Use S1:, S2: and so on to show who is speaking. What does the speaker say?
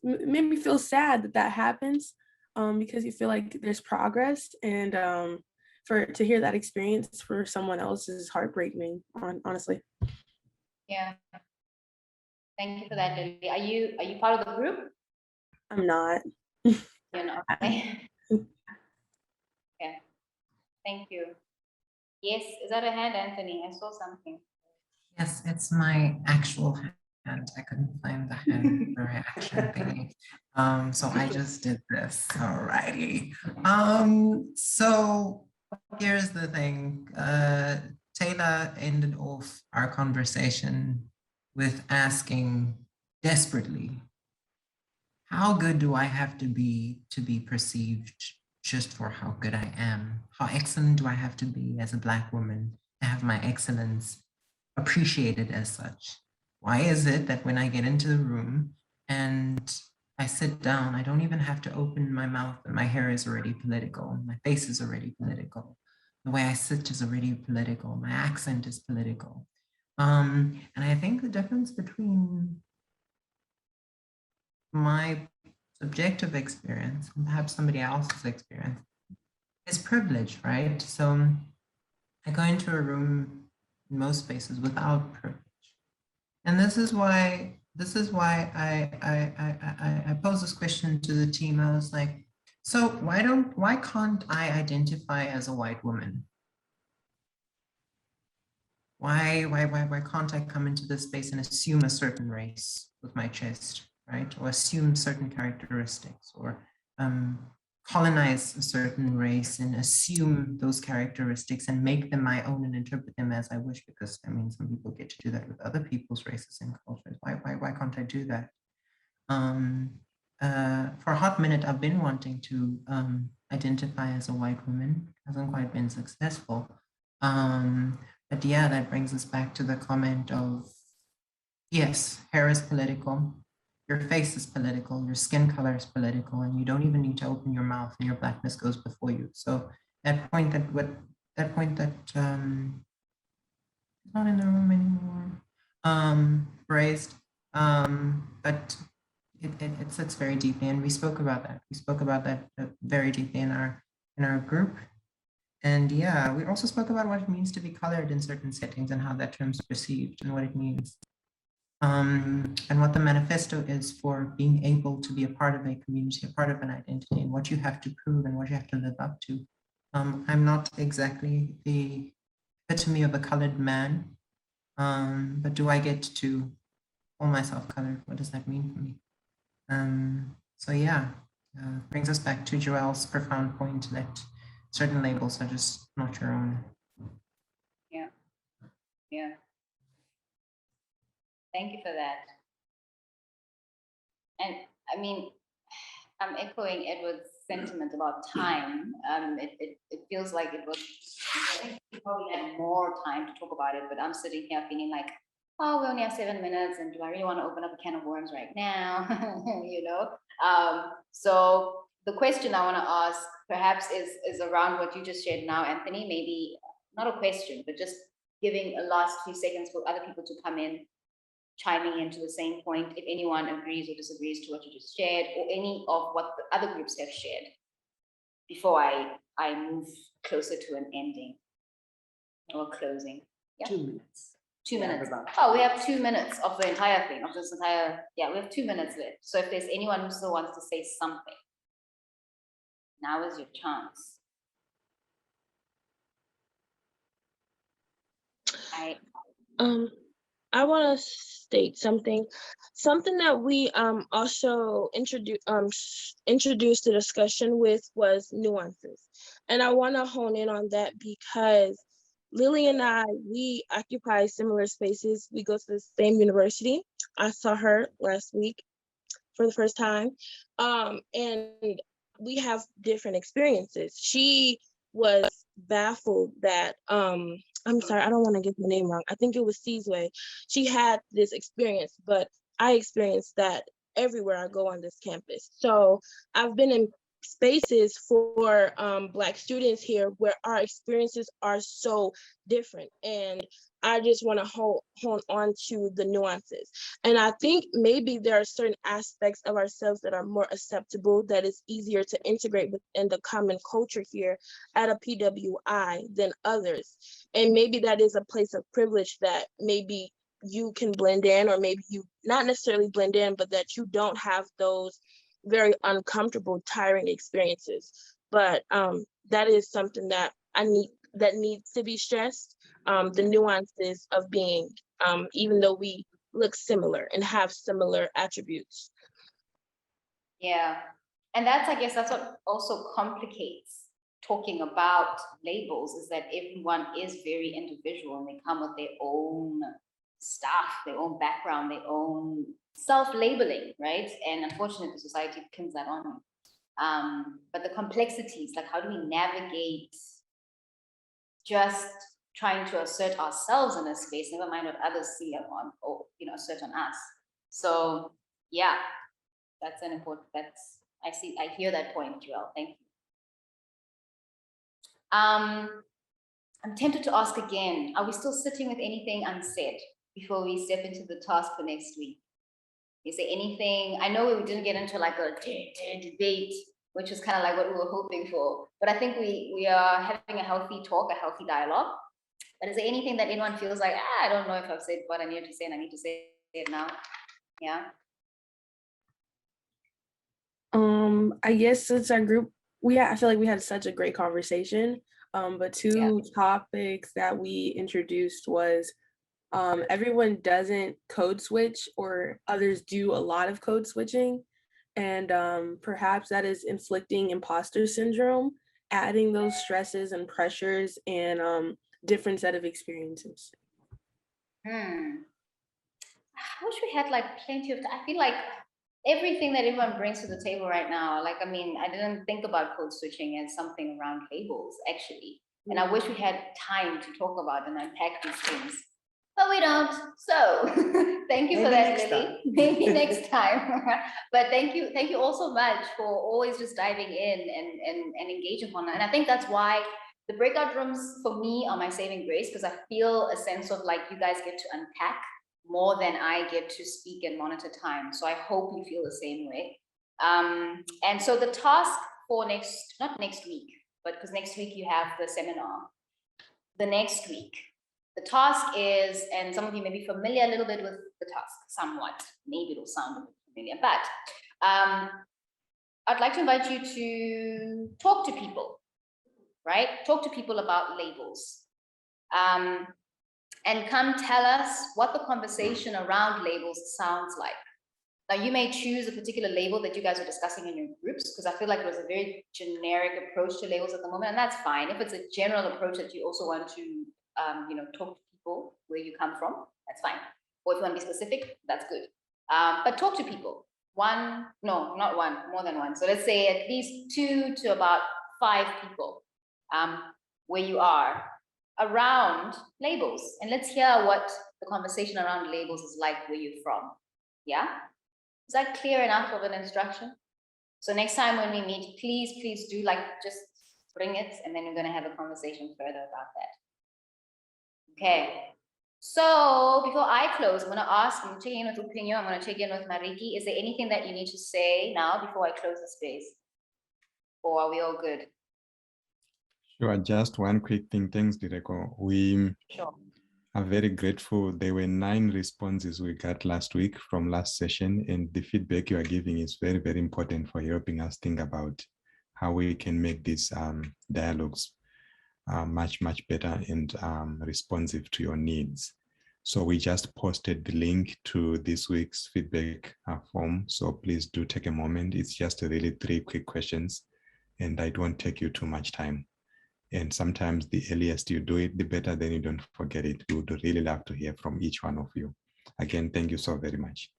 S1: made me feel sad that that happens, because you feel like there's progress, and for to hear that experience for someone else is heartbreaking, honestly.
S2: Yeah. Thank you for that, Lily. Are you part of the group?
S1: I'm not.
S2: You're not. Yeah. Thank you. Yes, is that a hand, Anthony? I saw something.
S3: Yes, it's my actual hand. I couldn't find the hand reaction thingy. So I just did this. Alrighty. So here's the thing. Taylor ended off our conversation with asking desperately, how good do I have to be perceived just for how good I am? How excellent do I have to be as a Black woman to have my excellence appreciated as such? Why is it that when I get into the room and I sit down, I don't even have to open my mouth and my hair is already political, my face is already political, the way I sit is already political, my accent is political. And I think the difference between my subjective experience and perhaps somebody else's experience is privilege, right? So I go into a room in most spaces without privilege. And this is why I pose this question to the team. I was like, so why can't I identify as a white woman? Why can't I come into this space and assume a certain race with my chest, right? Or assume certain characteristics, or colonize a certain race and assume those characteristics and make them my own and interpret them as I wish? Because I mean, some people get to do that with other people's races and cultures. Why can't I do that? For a hot minute, I've been wanting to identify as a white woman. Hasn't quite been successful. But yeah, that brings us back to the comment of, yes, hair is political, your face is political, your skin color is political, and you don't even need to open your mouth and your blackness goes before you. So that point that is not in the room anymore, raised, but it sits very deeply, and we spoke about that. We spoke about that very deeply in our group. And yeah, we also spoke about what it means to be colored in certain settings and how that term's perceived and what it means. And what the manifesto is for being able to be a part of a community, a part of an identity, and what you have to prove and what you have to live up to. I'm not exactly the epitome of a colored man, but do I get to call myself colored? What does that mean for me? So yeah, brings us back to Joelle's profound point that certain labels are just not your own.
S2: Yeah. Yeah. Thank you for that. And I mean, I'm echoing Edward's sentiment about time. It feels like it was, I think we probably had more time to talk about it, but I'm sitting here feeling like, oh, we only have 7 minutes, and do I really want to open up a can of worms right now? You know? So the question I want to ask perhaps is around what you just shared now, Anthony. Maybe not a question, but just giving a last few seconds for other people to come in, chiming into the same point, if anyone agrees or disagrees to what you just shared, or any of what the other groups have shared, before I move closer to an ending or closing. Yeah.
S4: 2 minutes.
S2: 2 minutes.
S4: about
S2: Oh, we have 2 minutes of the entire thing, of this entire, yeah, we have 2 minutes left. So if there's anyone who still wants to say something, now is your chance.
S5: I want to state something that we also introduced the discussion with was nuances, and I want to hone in on that because Lily and I, we occupy similar spaces. We go to the same university. I saw her last week for the first time, and we have different experiences. She was baffled that I'm sorry, I don't want to get the name wrong. I think it was Seasway. She had this experience, but I experienced that everywhere I go on this campus. So I've been in spaces for Black students here where our experiences are so different. And I just want to hone on to the nuances. And I think maybe there are certain aspects of ourselves that are more acceptable, that is easier to integrate within the common culture here at a PWI than others. And maybe that is a place of privilege that maybe you can blend in, or maybe you not necessarily blend in, but that you don't have those very uncomfortable, tiring experiences. But that is something that that needs to be stressed, the nuances of being, even though we look similar and have similar attributes.
S2: Yeah. And that's, I guess, that's what also complicates talking about labels, is that everyone is very individual and they come with their own stuff, their own background, their own self-labeling, right? And unfortunately, the society pins that on you. But the complexities, like how do we navigate just trying to assert ourselves in a space, never mind what others see on, or assert on us. So yeah, that's an important, I hear that point, Joelle. Thank you. I'm tempted to ask again, are we still sitting with anything unsaid before we step into the task for next week? Is there anything, I know we didn't get into like a debate, which is kind of like what we were hoping for, but I think we are having a healthy talk, a healthy dialogue. But is there anything that anyone feels like, I don't know if I've said what I need to say and I need to say it now? Yeah.
S1: I guess since our group, I feel like we had such a great conversation. But two topics that we introduced was everyone doesn't code switch, or others do a lot of code switching. And perhaps that is inflicting imposter syndrome, adding those stresses and pressures and different set of experiences.
S2: I wish we had like plenty of, I feel like everything that everyone brings to the table right now, like, I mean, I didn't think about code switching as something around labels, actually. And I wish we had time to talk about and unpack these things, but we don't. So thank you for that, Lily. Maybe next time. But thank you all so much for always just diving in and engaging on it. And I think that's why the breakout rooms for me are my saving grace, because I feel a sense of like you guys get to unpack more than I get to speak and monitor time. So I hope you feel the same way. And so the task for not next week, but because next week you have the seminar, the next week, the task is, and some of you may be familiar a little bit with the task, somewhat, maybe it'll sound a bit familiar, but I'd like to invite you to talk to people, right? Talk to people about labels. And come tell us what the conversation around labels sounds like. Now, you may choose a particular label that you guys are discussing in your groups, because I feel like there's a very generic approach to labels at the moment, and that's fine. If it's a general approach that you also want to, talk to people where you come from, that's fine. Or if you want to be specific, that's good. But talk to people. More than one. So let's say at least 2 to about 5 people where you are around labels, and let's hear what the conversation around labels is like where you're from. Yeah, is that clear enough of an instruction? So next time when we meet, please do just bring it, and then we're going to have a conversation further about that. Okay, so before I close, I'm going to check in with Upinyo, I'm going to check in with Mariki. Is there anything that you need to say now before I close the space, or are we all good?
S4: Sure, just one quick thing. Thanks, Direko. We are very grateful. There were 9 responses we got last week from last session, and the feedback you are giving is very, very important for helping us think about how we can make these dialogues much better and responsive to your needs. So we just posted the link to this week's feedback form. So please do take a moment. It's just really 3 quick questions, and it won't take you too much time. And sometimes the earliest you do it, the better, then you don't forget it. We would really love to hear from each one of you. Again, thank you so very much.